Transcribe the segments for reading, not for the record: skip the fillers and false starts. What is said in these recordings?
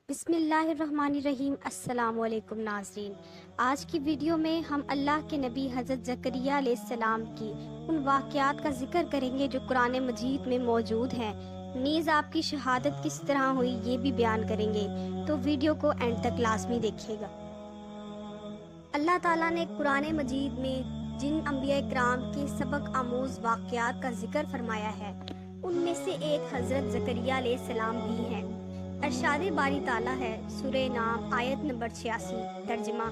بسم اللہ الرحمن الرحیم۔ السلام علیکم ناظرین، آج کی ویڈیو میں ہم اللہ کے نبی حضرت زکریہ علیہ السلام کی ان واقعات کا ذکر کریں گے جو قرآن مجید میں موجود ہیں، نیز آپ کی شہادت کس طرح ہوئی یہ بھی بیان کریں گے، تو ویڈیو کو اینڈ تک لازمی دیکھیے گا۔ اللہ تعالیٰ نے قرآن مجید میں جن انبیاء کرام کے سبق آموز واقعات کا ذکر فرمایا ہے، ان میں سے ایک حضرت زکریہ علیہ السلام بھی ہیں۔ ارشاد باری تعالیٰ ہے، سورہ نام آیت نمبر 86، ترجمہ: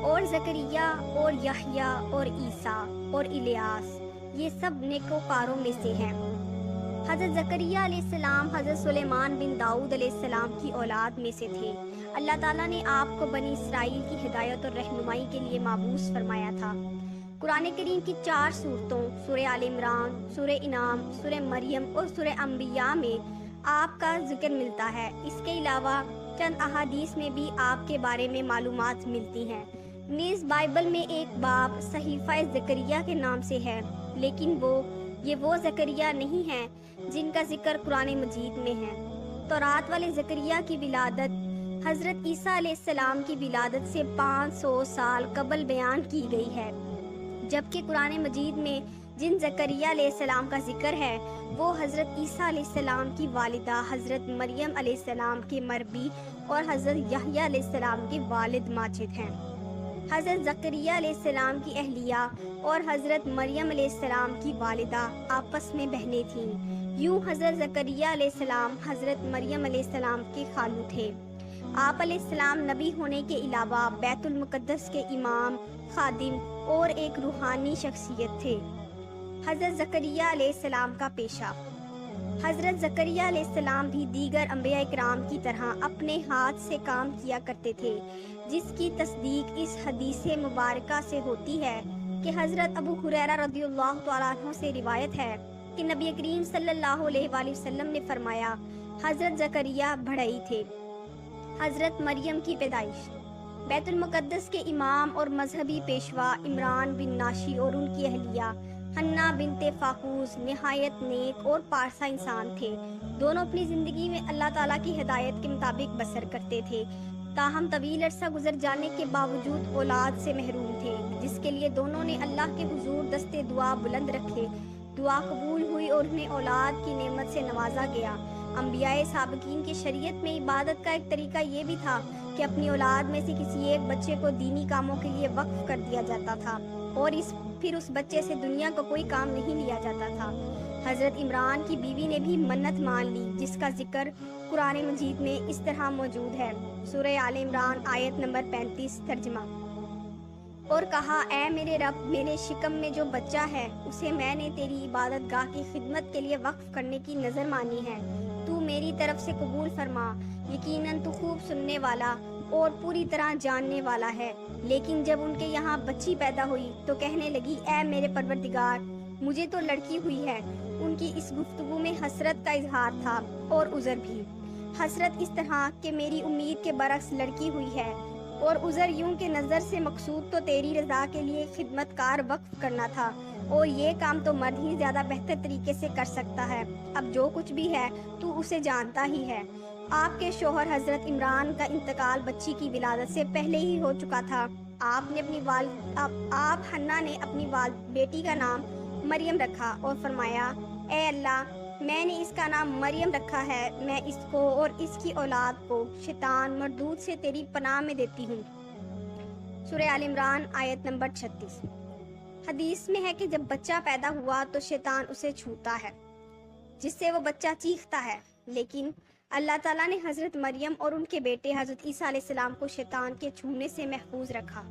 اور زکریا اور یحییٰ اور عیسیٰ اور الیاس یہ سب نیکوکاروں میں سے ہیں۔ حضرت زکریہ علیہ السلام حضرت سلیمان بن داؤد علیہ السلام کی اولاد میں سے تھے۔ اللہ تعالیٰ نے آپ کو بنی اسرائیل کی ہدایت اور رہنمائی کے لیے مبعوث فرمایا تھا۔ قرآن کریم کی 4 سورتوں سورہ آل عمران، سورہ انعام، سورہ مریم اور سورہ انبیاء میں آپ کا ذکر ملتا ہے۔ اس کے علاوہ چند احادیث میں بھی آپ کے بارے میں معلومات ملتی ہیں۔ نیز بائبل میں ایک باب صحیفہ زکریا کے نام سے ہے، لیکن یہ وہ زکریا نہیں ہیں جن کا ذکر قرآن مجید میں ہے۔ تورات والے زکریا کی ولادت حضرت عیسیٰ علیہ السلام کی ولادت سے 500 سال قبل بیان کی گئی ہے، جبکہ قرآن مجید میں جن زکریا علیہ السلام کا ذکر ہے وہ حضرت عیسیٰ علیہ السلام کی والدہ حضرت مریم علیہ السلام کے مربی اور حضرت یحییٰ علیہ السلام کے والد ماجد ہیں۔ حضرت زکریہ علیہ السلام کی اہلیہ اور حضرت مریم علیہ السلام کی والدہ آپس میں بہنیں تھیں۔ یوں حضرت زکریہ علیہ السلام حضرت مریم علیہ السلام کے خالو تھے۔ آپ علیہ السلام نبی ہونے کے علاوہ بیت المقدس کے امام، خادم اور ایک روحانی شخصیت تھے۔ حضرت زکریہ علیہ السلام کا پیشہ۔ حضرت زکریہ علیہ السلام بھی دیگر انبیاء کرام کی طرح اپنے ہاتھ سے کام کیا کرتے تھے، جس کی تصدیق اس حدیث مبارکہ سے ہوتی ہے کہ حضرت ابو ہریرہ رضی اللہ تعالیٰ عنہ سے روایت ہے کہ نبی کریم صلی اللہ علیہ وآلہ وسلم نے فرمایا، حضرت زکریہ بڑھئی تھے۔ حضرت مریم کی پیدائش۔ بیت المقدس کے امام اور مذہبی پیشوا عمران بن ناشی اور ان کی اہلیہ حنا بنت فاقوس نہایت نیک اور پارسا انسان تھے۔ دونوں اپنی زندگی میں اللہ تعالیٰ کی ہدایت کے مطابق بسر کرتے تھے، تاہم طویل عرصہ گزر جانے کے باوجود اولاد سے محروم تھے، جس کے لیے دونوں نے اللہ کے حضور دستے دعا بلند رکھے۔ دعا قبول ہوئی اور انہیں اولاد کی نعمت سے نوازا گیا۔ انبیاء سابقین کی شریعت میں عبادت کا ایک طریقہ یہ بھی تھا کہ اپنی اولاد میں سے کسی ایک بچے کو دینی کاموں کے لیے وقف کر دیا جاتا تھا اور پھر اس بچے سے دنیا کا کوئی کام نہیں لیا جاتا تھا۔ حضرت عمران کی بیوی نے بھی منت مان لی، جس کا ذکر قرآن مجید میں اس طرح موجود ہے، سورہ آل عمران آیت نمبر 35، ترجمہ: اور کہا، اے میرے رب، میرے شکم میں جو بچہ ہے اسے میں نے تیری عبادت گاہ کی خدمت کے لیے وقف کرنے کی نظر مانی ہے، تو میری طرف سے قبول فرما، یقیناً تو خوب سننے والا اور پوری طرح جاننے والا ہے۔ لیکن جب ان کے یہاں بچی پیدا ہوئی تو کہنے لگی، اے میرے پروردگار، مجھے تو لڑکی ہوئی ہے۔ ان کی اس گفتگو میں حسرت کا اظہار تھا اور عذر بھی۔ حسرت اس طرح کہ میری امید کے برعکس لڑکی ہوئی ہے، اور عذر یوں کہ نظر سے مقصود تو تیری رضا کے لیے خدمت کار وقف کرنا تھا، اور یہ کام تو مرد ہی زیادہ بہتر طریقے سے کر سکتا ہے۔ اب جو کچھ بھی ہے تو اسے جانتا ہی ہے۔ آپ کے شوہر حضرت عمران کا انتقال بچی کی ولادت سے پہلے ہی ہو چکا تھا۔ آپ حنا نے اپنی بیٹی کا نام مریم رکھا اور فرمایا، اے اللہ، میں نے اس کا نام مریم رکھا ہے، میں اس کو اور اس کی اولاد کو شیطان مردود سے تیری پناہ میں دیتی ہوں۔ سورہ آل عمران آیت نمبر 36۔ حدیث میں ہے کہ جب بچہ پیدا ہوا تو شیطان اسے چھوتا ہے، جس سے وہ بچہ چیختا ہے، لیکن اللہ تعالیٰ نے حضرت مریم اور ان کے بیٹے حضرت عیسیٰ علیہ السلام کو شیطان کے چھونے سے محفوظ رکھا۔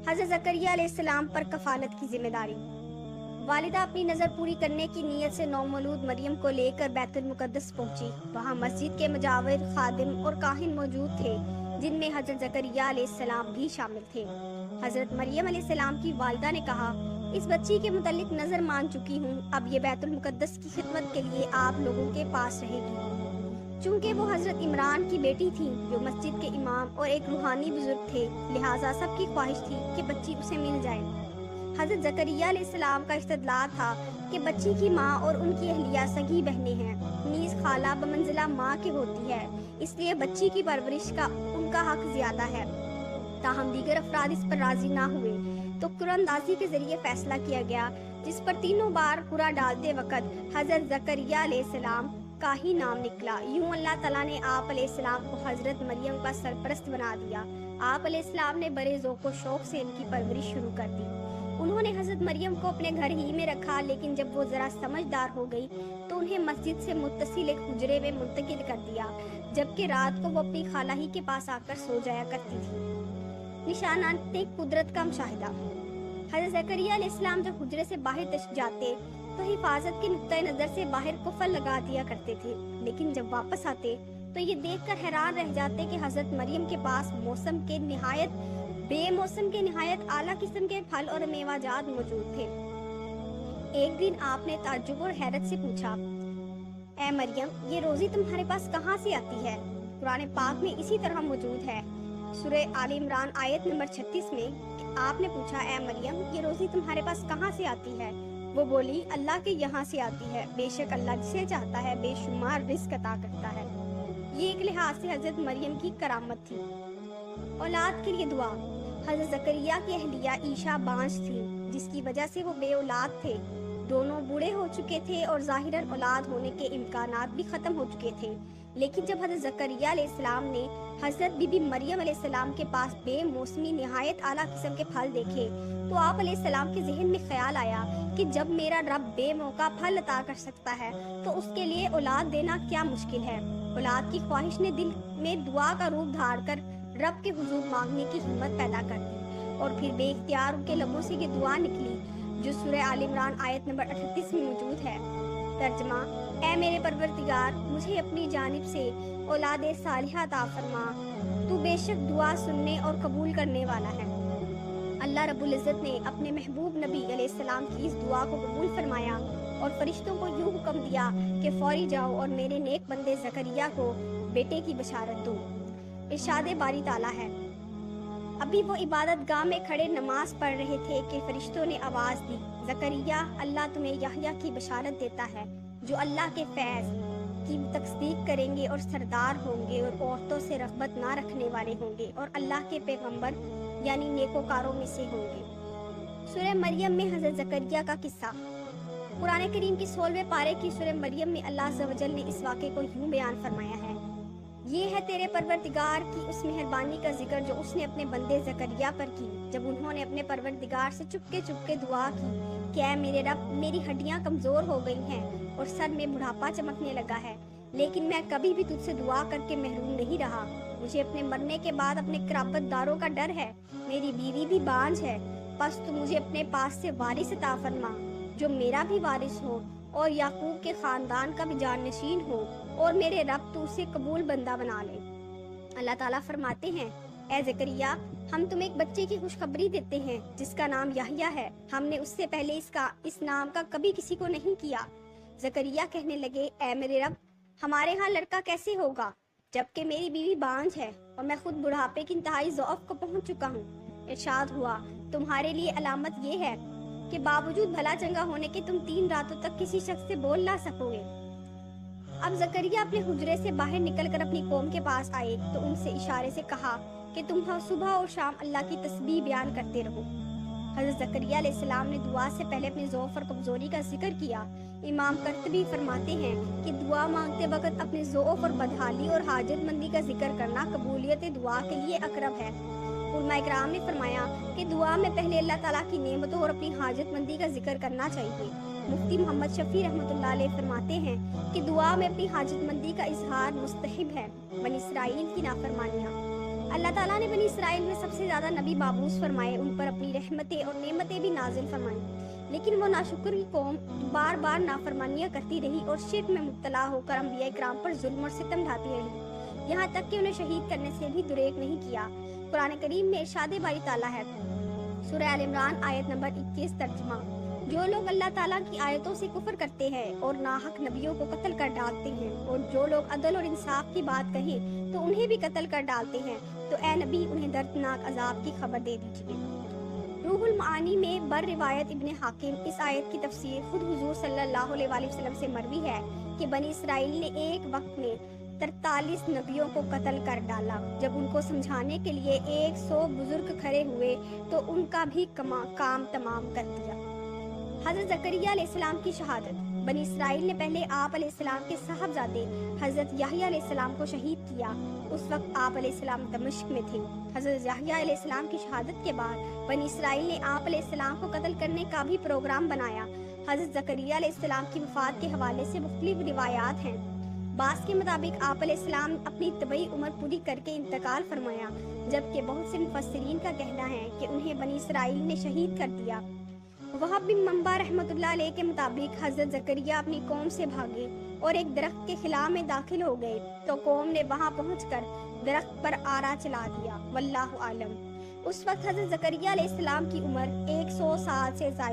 حضرت زکریہ علیہ السلام پر کفالت کی ذمہ داری۔ والدہ اپنی نظر پوری کرنے کی نیت سے نومولود مریم کو لے کر بیت المقدس پہنچی۔ وہاں مسجد کے مجاور خادم اور کاہن موجود تھے، جن میں حضرت زکریہ علیہ السلام بھی شامل تھے۔ حضرت مریم علیہ السلام کی والدہ نے کہا، اس بچی کے متعلق نظر مان چکی ہوں، اب یہ بیت المقدس کی خدمت کے لیے آپ لوگوں کے پاس رہے گی۔ چونکہ وہ حضرت عمران کی بیٹی تھی جو مسجد کے امام اور ایک روحانی بزرگ تھے، لہٰذا سب کی خواہش تھی کہ بچی اسے مل جائے۔ حضرت زکریا علیہ السلام کا استدلال تھا کہ بچی کی ماں اور ان کی اہلیہ سگی بہنیں ہیں، نیز خالہ بمنزلہ ماں کے ہوتی ہے، اس لیے بچی کی پرورش کا ان کا حق زیادہ ہے۔ تاہم دیگر افراد اس پر راضی نہ ہوئے تو قرآن اندازی کے ذریعے فیصلہ کیا گیا، جس پر تینوں بار قرآ ڈالتے وقت حضرت زکریا علیہ السلام کا ہی نام نکلا۔ یوں اللہ تعالیٰ نے آپ علیہ السلام کو حضرت مریم کا سرپرست بنا دیا۔ آپ علیہ السلام نے بڑے ذوق و شوق سے ان کی پرورش شروع کر دی۔ انہوں نے حضرت مریم کو اپنے گھر ہی میں رکھا، لیکن جب وہ ذرا سمجھدار ہو گئی تو انہیں مسجد سے متصل ایک حجرے میں منتقل کر دیا، جبکہ رات کو وہ اپنی خالہ ہی کے پاس آ کر سو جایا کرتی تھی۔ نشانات قدرت کا مشاہدہ۔ حضرت زکریا علیہ السلام جب حجرے سے باہر تشریف جاتے تو حفاظت کے نقطۂ نظر سے باہر قفل لگا دیا کرتے تھے، لیکن جب واپس آتے تو یہ دیکھ کر حیران رہ جاتے کہ حضرت مریم کے پاس بے موسم کے نہایت اعلیٰ قسم کے پھل اور میوہ جات موجود تھے۔ ایک دن آپ نے تعجب اور حیرت سے پوچھا، اے مریم، یہ روزی تمہارے پاس کہاں سے آتی ہے؟ قرآن پاک میں اسی طرح موجود ہے۔ سورہ آل عمران آیت نمبر 36 میں آپ نے پوچھا، اے مریم، یہ روزی تمہارے پاس کہاں سے آتی ہے؟ وہ بولی، اللہ کے یہاں سے آتی ہے، بے شک اللہ جسے چاہتا ہے بے شمار رزق عطا کرتا ہے۔ یہ ایک لحاظ سے حضرت مریم کی کرامت تھی۔ اولاد کے لیے دعا۔ حضرت زکریا کی اہلیہ عیشا بانجھ تھی، جس کی وجہ سے وہ بے اولاد تھے۔ دونوں بوڑھے ہو چکے تھے اور ظاہراً اولاد ہونے کے امکانات بھی ختم ہو چکے تھے، لیکن جب حضرت زکریا علیہ السلام نے حضرت بی بی مریم علیہ السلام کے پاس بے موسمی نہایت اعلیٰ قسم کے پھل دیکھے تو آپ علیہ السلام کے ذہن میں خیال آیا کہ جب میرا رب بے موقع پھل عطا کر سکتا ہے تو اس کے لیے اولاد دینا کیا مشکل ہے۔ اولاد کی خواہش نے دل میں دعا کا روپ دھار کر رب کے حضور مانگنے کی ہمت پیدا کر دی، اور پھر بے اختیار ان کے لبوں سے یہ دعا نکلی جو سورہ آل عمران آیت نمبر 38 میں موجود ہے۔ ترجمہ: اے میرے پروردگار، مجھے اپنی جانب سے اولاد صالحہ عطا فرما، تو بے شک دعا سننے اور قبول کرنے والا ہے۔ اللہ رب العزت نے اپنے محبوب نبی علیہ السلام کی اس دعا کو قبول فرمایا اور فرشتوں کو یوں حکم دیا کہ فوری جاؤ اور میرے نیک بندے زکریا کو بیٹے کی بشارت دو۔ ارشاد باری تعالیٰ ہے، ابھی وہ عبادت گاہ میں کھڑے نماز پڑھ رہے تھے کہ فرشتوں نے آواز دی، زکریا، اللہ تمہیں یحییٰ کی بشارت دیتا ہے جو اللہ کے فیض کی تصدیق کریں گے اور سردار ہوں گے اور عورتوں سے رغبت نہ رکھنے والے ہوں گے اور اللہ کے پیغمبر یعنی نیکوکاروں میں سے ہوں گے۔ سورہ مریم میں حضرت زکریا کا قصہ۔ قرآن کریم کی 16ویں پارے کی سورہ مریم میں اللہ عز و جل نے اس واقعے کو یوں بیان فرمایا ہے، یہ ہے تیرے پروردگار کی اس مہربانی کا ذکر جو اس نے اپنے بندے زکریا پر کی، جب انہوں نے اپنے پروردگار سے چپکے دعا کی کہ اے میرے رب، میری ہڈیاں کمزور ہو گئی ہیں اور سر میں بڑھاپا چمکنے لگا ہے، لیکن میں کبھی بھی تجھ سے دعا کر کے محروم نہیں رہا۔ مجھے اپنے مرنے کے بعد اپنے قرابت داروں کا ڈر ہے، میری بیوی بھی بانجھ ہے، پس تو مجھے اپنے پاس سے وارث عطا فرما جو میرا بھی وارث ہو اور یعقوب کے خاندان کا بھی جانشین ہو، اور میرے رب تو اسے قبول بندہ بنا لے۔ اللہ تعالیٰ فرماتے ہیں، اے زکریا، ہم تمہیں ایک بچے کی خوشخبری دیتے ہیں جس کا نام یحییٰ ہے، ہم نے اس سے پہلے اس نام کا کبھی کسی کو نہیں کیا۔ زکریا کہنے لگے، اے میرے رب، ہمارے ہاں لڑکا کیسے ہوگا جبکہ میری بیوی بانجھ ہے اور میں خود بڑھاپے کی انتہائی ضعف کو پہنچ چکا ہوں۔ ارشاد ہوا، تمہارے لیے علامت یہ ہے کہ باوجود بھلا چنگا ہونے کے تم 3 راتوں تک کسی شخص سے بول نہ سکو گے۔ اب زکریا اپنے حجرے سے باہر نکل کر اپنی قوم کے پاس آئے تو ان سے اشارے سے کہا کہ تم صبح اور شام اللہ کی تسبیح بیان کرتے رہو۔ حضرت زکریا علیہ السلام نے دعا سے پہلے اپنے ضعف اور کمزوری کا ذکر کیا۔ امام قرطبی فرماتے ہیں کہ دعا مانگتے وقت اپنے ضعف اور بدحالی اور حاجت مندی کا ذکر کرنا قبولیت دعا کے لیے اقرب ہے۔ علماء کرام نے فرمایا کہ دعا میں پہلے اللہ تعالیٰ کی نعمتوں اور اپنی حاجت مندی کا ذکر کرنا چاہیے۔ مفتی محمد شفیع رحمۃ اللہ علیہ فرماتے ہیں کہ دعا میں اپنی حاجت مندی کا اظہار مستحب ہے۔ بنی اسرائیل کی نافرمانیاں۔ اللہ تعالیٰ نے بنی اسرائیل میں سب سے زیادہ نبی مابعوث فرمائے، ان پر اپنی رحمتیں اور نعمتیں بھی نازل فرمائیں، لیکن وہ ناشکر کی قوم بار بار نافرمانیاں کرتی رہی اور شرک میں مبتلا ہو کر انبیاء کرام پر ظلم اور ستم ڈھاتی رہی، یہاں تک کہ انہیں شہید کرنے سے بھی دریغ نہیں کیا۔ قرآن کریم میں ارشاد باری تعالیٰ ہے، سورہ آل عمران آیت نمبر 21 ترجمہ، جو لوگ اللہ تعالیٰ کی آیتوں سے کفر کرتے ہیں اور ناحق نبیوں کو قتل کر ڈالتے ہیں، اور جو لوگ عدل اور انصاف کی بات کہیں تو انہیں بھی قتل کر ڈالتے ہیں، تو اے نبی انہیں دردناک عذاب کی خبر دے دیجیے۔ روح المعانی میں بر روایت ابن حاکم اس آیت کی تفسیر خود حضور صلی اللہ علیہ وآلہ وسلم سے مروی ہے کہ بنی اسرائیل نے ایک وقت میں 43 نبیوں کو قتل کر ڈالا۔ جب ان کو سمجھانے کے لیے 100 بزرگ کھڑے ہوئے تو ان کا بھی کام تمام کر دیا۔ حضرت زکریا علیہ السلام کی شہادت۔ بنی اسرائیل نے پہلے آپ علیہ السلام کے صاحبزادے حضرت یحییٰ علیہ السلام کو شہید کیا۔ اس وقت آپ علیہ السلام دمشق میں تھے۔ حضرت یحییٰ علیہ السلام کی شہادت کے بعد بنی اسرائیل نے آپ علیہ السلام کو قتل کرنے کا بھی پروگرام بنایا۔ حضرت زکریا علیہ السلام کی وفات کے حوالے سے مختلف روایات ہیں۔ بعض کے مطابق آپ علیہ السلام اپنی طبعی عمر پوری کر کے انتقال فرمایا، جبکہ بہت سے مفسرین کا کہنا ہے کہ انہیں بنی اسرائیل نے شہید کر دیا۔ وہاب بن منبع رحمۃ اللہ علیہ کے مطابق حضرت زکریا اپنی قوم سے بھاگے اور ایک درخت کے خلا میں داخل ہو گئے تو قوم نے وہاں پہنچ کر درخت پر آرا چلا دیا۔ واللہ عالم۔ اس وقت حضرت زکریا علیہ السلام کی عمر 100 سال سے زائد